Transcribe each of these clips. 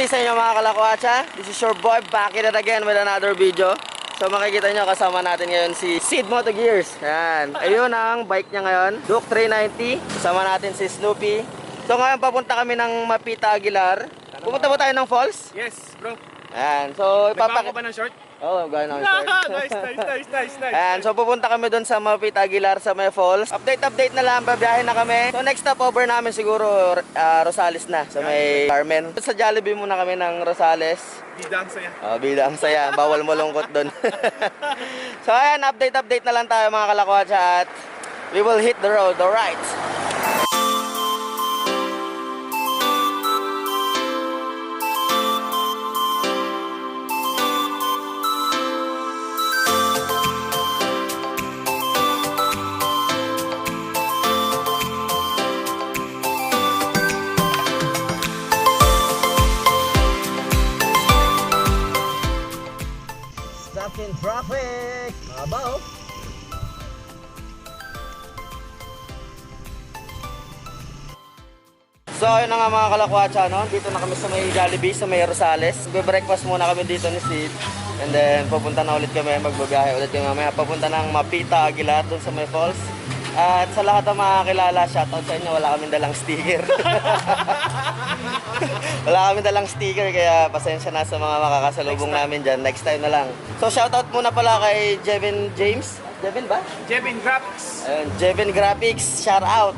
day sa inyo mga kalakwatsa. This is your boy back at it again with another video. So makikita nyo kasama natin ngayon si Sid Moto Gears. Yan. Ayun ang bike niya ngayon, Duke 390. Kasama natin si Snoopy. So ngayon papunta kami ng Mapita Aguilar. Pupunta ba tayo ng falls? Yes, bro. Yan. So Nagbago ba ng short? Oo, gano'n short. Nice. Ayan, so pupunta kami doon sa Mapita Aguilar sa May Falls. Update na lang, babiyahin na kami. So next stopover namin siguro Rosales na sa May Carmen. Sa Jollibee muna kami ng Rosales. Bida ang saya. Bida ang saya, bawal malungkot doon. So ayan, update na lang tayo mga kalakwatsa at we will hit the road, alright. Stuck in traffic! Mabaw! So ayun na nga mga kalakwatsa, no? Dito na kami sa may Jollibee, sa may Rosales. Magbe-breakfast muna kami dito ni Sid. And then pupunta na ulit kami, magbabiyahe ulit kami mamaya. Papunta ng Mapita Aguilar doon sa may falls. At sa lahat ng mga kilala, shoutout sa inyo, wala kaming dalang sticker. Wala kaming dalang sticker, kaya pasensya na sa mga makakasalubong namin dyan. Next time na lang. So shoutout muna pala kay Jevin James. Jevin ba? Jevin Graphics. Ayun, Jevin Graphics, shoutout.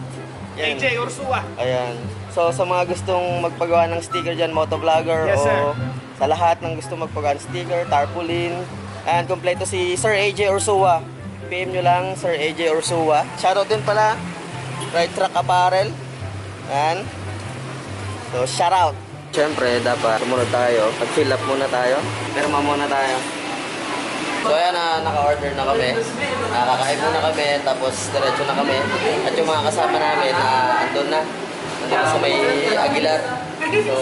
Yan. AJ Ursua. Ayan. So sa mga gustong magpagawa ng sticker dyan, motovlogger, Yes, sir. o sa lahat ng gustong magpagawa ng sticker, tarpaulin, and kompleto si Sir AJ Ursua. PM nyo lang, Sir AJ Ursua. Shoutout din pala, Right Track Apparel. Ayan. So shoutout. Siyempre, dapat sumunod tayo. Mag-fill up muna tayo. Pirma muna tayo. So ayan na, naka-order na kami. Kakain muna kami, tapos diretso na kami. At yung mga kasama namin, andun na. Andun na sa may Aguilar. So,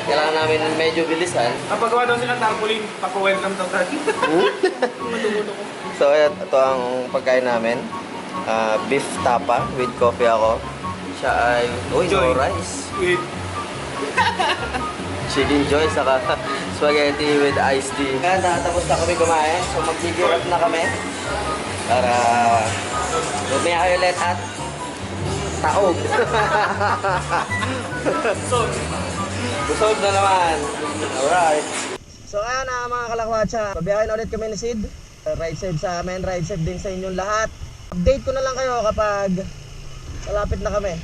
kailangan namin medyo bilisan. Kapagawa daw sila tarpaulin, papa-welcome daw tayo. So ayan, ito ang pagkain namin. Beef tapa with coffee ako. Siya ay, uy, no rice. With Chicken joy, saka spaghetti with iced tea. Kaya tapos na kami kumain, so mag-gigirap na kami para lumaya ulit at taog. Busog na naman. Alright. So ayan na mga kalakwatsa, babiyahin ulit kami ni Sid. Ride safe sa amin, ride safe din sa inyong lahat. Update ko na lang kayo kapag malapit na kami.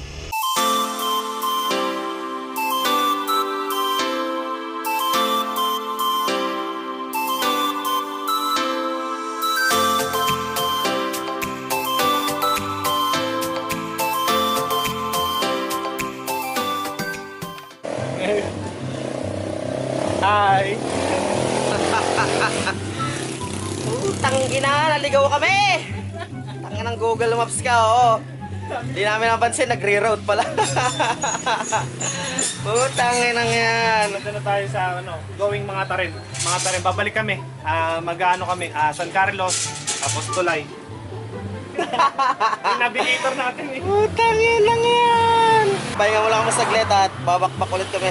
Hi. Tangina, naligaw kami! Tangina ng Google Maps ka, oo. Hindi namin napansin, nagre-route pala. Tangina yan. Nandun na tayo sa going mga Taren. Mga Taren, babalik kami. Mag-ano kami, San Carlos, tapos Tulay. Yung navigator natin eh. Tangina yan! Pahinga mo lang kami saglit at babakbak ulit kami.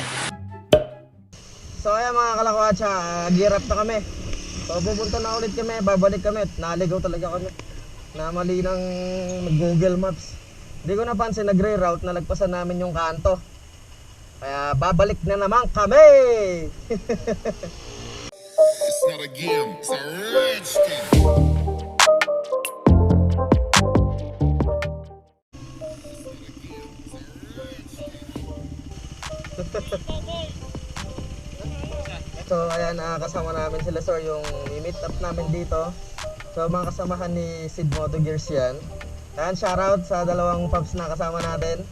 So ayan mga kalakwatsa, gear up na kami. So pupunta na ulit kami, babalik kami. Naligaw talaga kami. Namali ng Google Maps. Hindi ko napansin, nagre-route, nalagpasan namin yung kanto. Kaya babalik na naman kami! It's not a game, it's a rich thing. So ayan, kasama namin sila sir, yung meet up namin dito. So mga kasamahan ni Sid Moto Gears yan. Ayan, shoutout sa dalawang pups na kasama natin.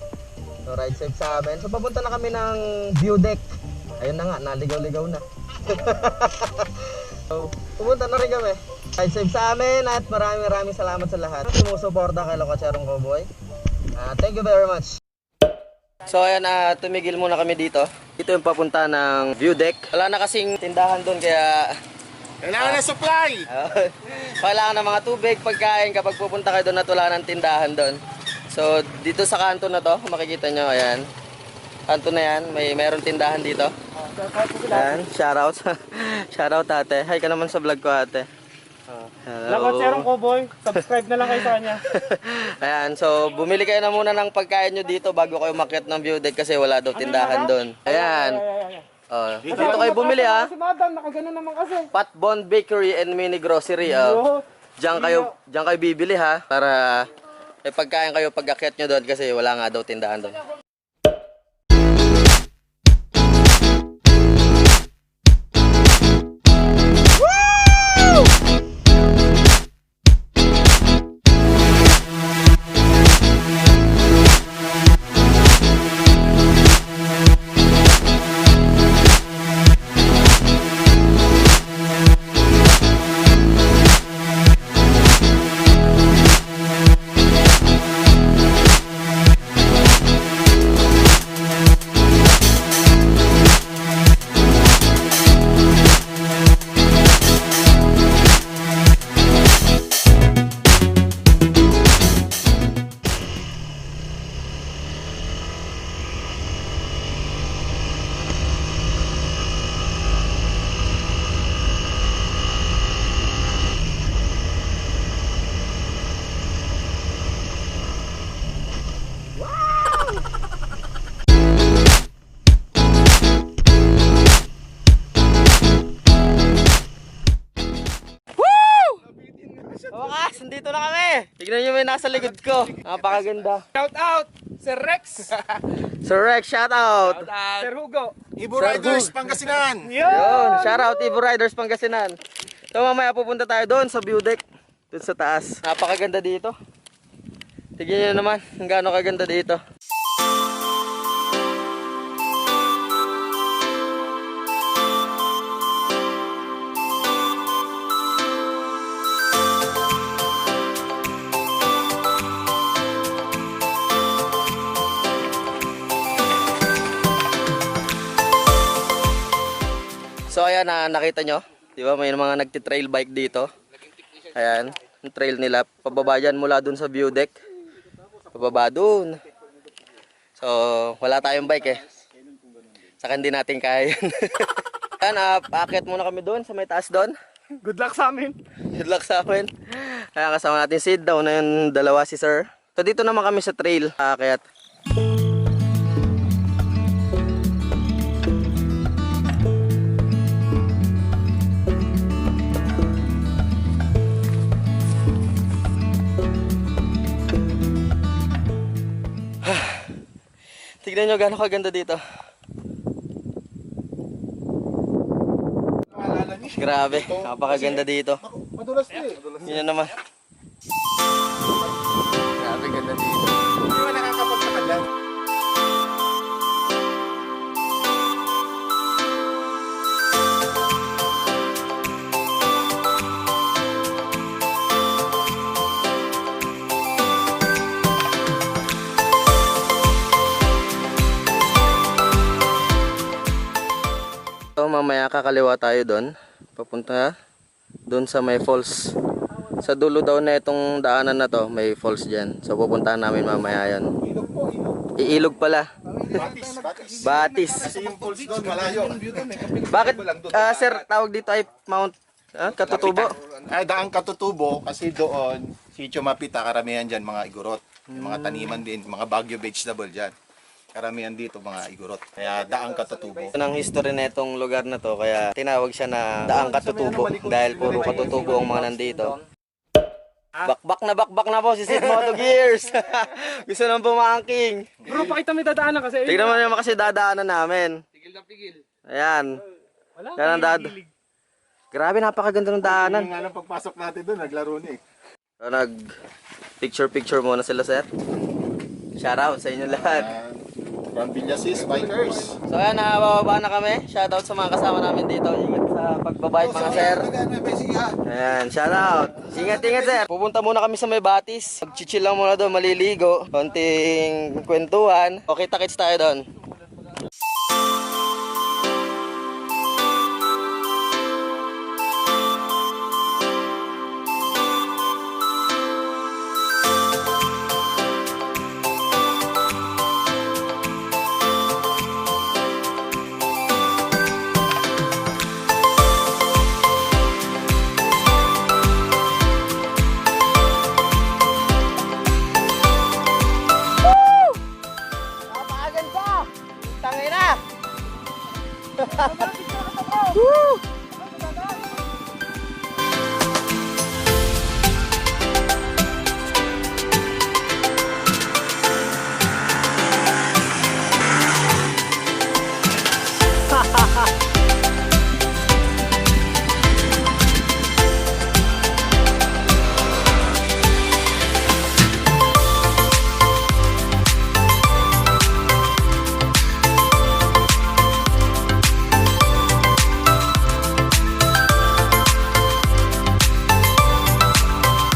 So ride safe sa amin. So papunta na kami ng view deck. Ayun na nga, naligaw-ligaw na. So pupunta na rin kami. Ride safe sa amin at maraming salamat sa lahat. Sumusuporta kay Lokacharong Cowboy. Thank you very much. So ayan, tumigil muna kami dito. Dito yung papunta ng view deck. Wala na kasing tindahan doon kaya Kailangan na supply! kailangan ng mga tubig, pagkain kapag pupunta kayo doon at wala ng tindahan doon. So dito sa kanto na to, makikita nyo, ayan. Kanto na yan, meron tindahan dito. Ayan, shoutout. Shoutout ate. Hi ka naman sa vlog ko ate. Salamat Serong Cowboy. Subscribe na lang kayo sa kanya. Ayan, so bumili kayo na muna ng pagkain nyo dito bago kayo makyat ng view deck kasi wala daw tindahan doon. Ayan. Oh, dito kayo bumili ha. Si Madam, nakagano naman kasi. Patbon Bakery and Mini Grocery. Diyan kayo bibili ha para may pagkain kayo pag akyat nyo doon kasi wala nga daw tindahan doon. Wakas, nandito na kami. Tignan nyo may nasa likod ko. Napakaganda. Shout out Sir Rex. Sir Rex, shout out. Sir Hugo. Ibo Riders, Pangasinan! Yun, shout out Ibo Riders Pangasinan. So mamaya pupunta tayo doon sa view deck. Doon sa taas. Napakaganda dito. Tignan nyo naman kung gaano kaganda dito. So ayan, nakita nyo, di ba may mga nagti-trail bike dito. Ayan, yung trail nila, pababa dyan mula dun sa view deck. Pababa dun. So, wala tayong bike eh. Saka hindi natin kaya yun. Ayan, paakyat muna kami dun sa may taas dun. Good luck sa amin. Good luck sa amin. Ayan, kasama natin sit down na yung dalawa si sir. So dito naman kami sa trail, aakyat. Tignan nyo gano'ng kaganda dito. Grabe, napakaganda dito. Madulas na eh. Yun naman. Grabe, ganda dito. Hindi mo nakakapagtaka dyan. So mamaya kakaliwa tayo doon. Papunta doon sa may falls. Sa dulo daw na itong daanan na to, may falls dyan. So pupuntahan namin mamaya yan. Iilog pala. Batis. Kasi yung falls doon, malayo. Bakit sir tawag dito ay Mount Katutubo? Ay, daang Katutubo kasi doon, Sitio Mapita, karamihan dyan mga igorot. Yung mga taniman din, mga Baguio vegetable dyan. Karamihan dito mga igorot. Kaya daang Katutubo. Ito ang history na itong lugar na to, kaya tinawag siya na Daang Katutubo dahil puro katutubo ang mga nandito. Bakbak na po si Sid Moto Gears. Gusto nang bumangking. Bro, pakita mo yung dadaanan kasi. Tignan mo naman kasi dadaanan namin. Tigil na tigil. Ayan. Wala. Yan ang Grabe, napakaganda ng daanan. Yung nga lang pagpasok natin doon, naglaro na eh. So, picture muna sila sir. Shout out sa inyo lahat. From Villasis Bikers. So ayan, bababa na kami. Shoutout sa mga kasama namin dito. Ingat sa pagbabike mga sir. Ayan, shoutout. Ingat sir. Pupunta muna kami sa may Batis. Mag-chill lang muna doon, maliligo. Konting kwentuhan. Okay, takits tayo doon.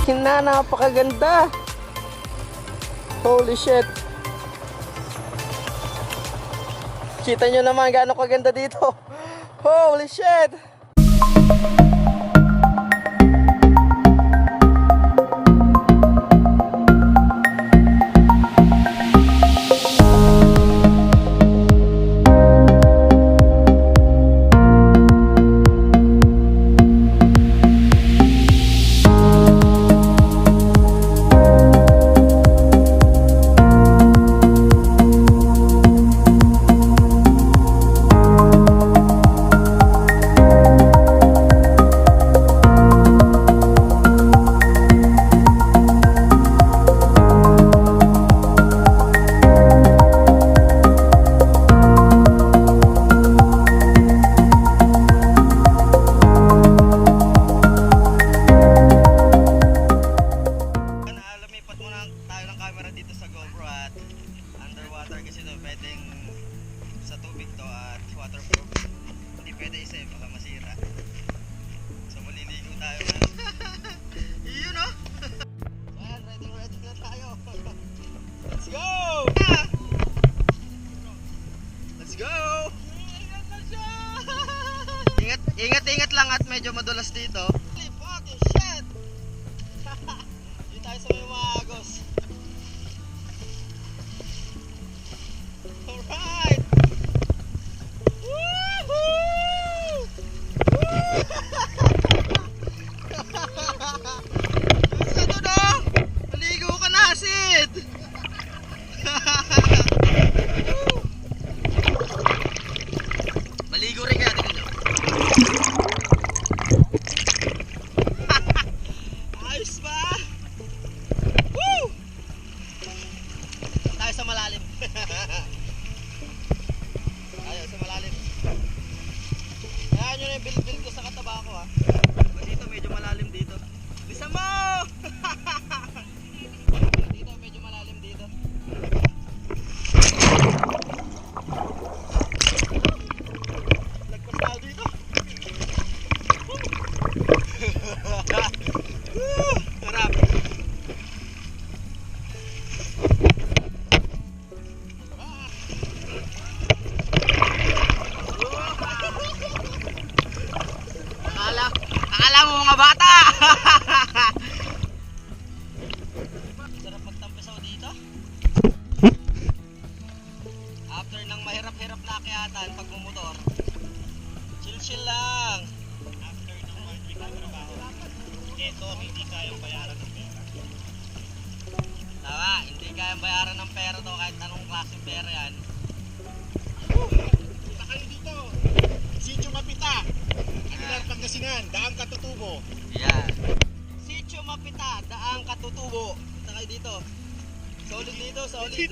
ina, napakaganda. Holy shit. Kita nyo naman gaano kaganda dito. Holy shit. Lumipat muna tayo ng camera dito sa GoPro at underwater kasi ito pwedeng sa tubig to at waterproof. Hindi pwede isa baka masira. So maliligo tayo ngayon. Yun o! Ayan, ready na tayo. Let's go! Let's go! Ingat lang at medyo madulas dito. Holy fucking shit! Dito tayo sa may mga agos. Alright! Woohoo! Gusto to no? Maligo ka na, Sid! Maligo rin kaya, tingnan nyo. Ayos ba? Woo! Tayo sa malalim. Tayo sa malalim. Kaya nyo na yung build ko sa kataba ko ha. Dito medyo malalim dito. Bisa mo! Dito medyo malalim dito. Lagpas tayo dito. Harap. Akala mo mga bata. Sarap magtampisaw dito. After ng mahirap-hirap na akyatan pag bumotor, chill lang. After ng monthly trabaho, ito hindi kayang bayaran ng pera. Tama, hindi kayang bayaran ng pera to kahit anong klaseng pera yan. Punta kayo dito. Sitio Mapita. Aguilar, Pangasinan. Daang Katutubo. Yan. Sitio Mapita, Daang Katutubo. Punta kayo dito. Solid dito, solid.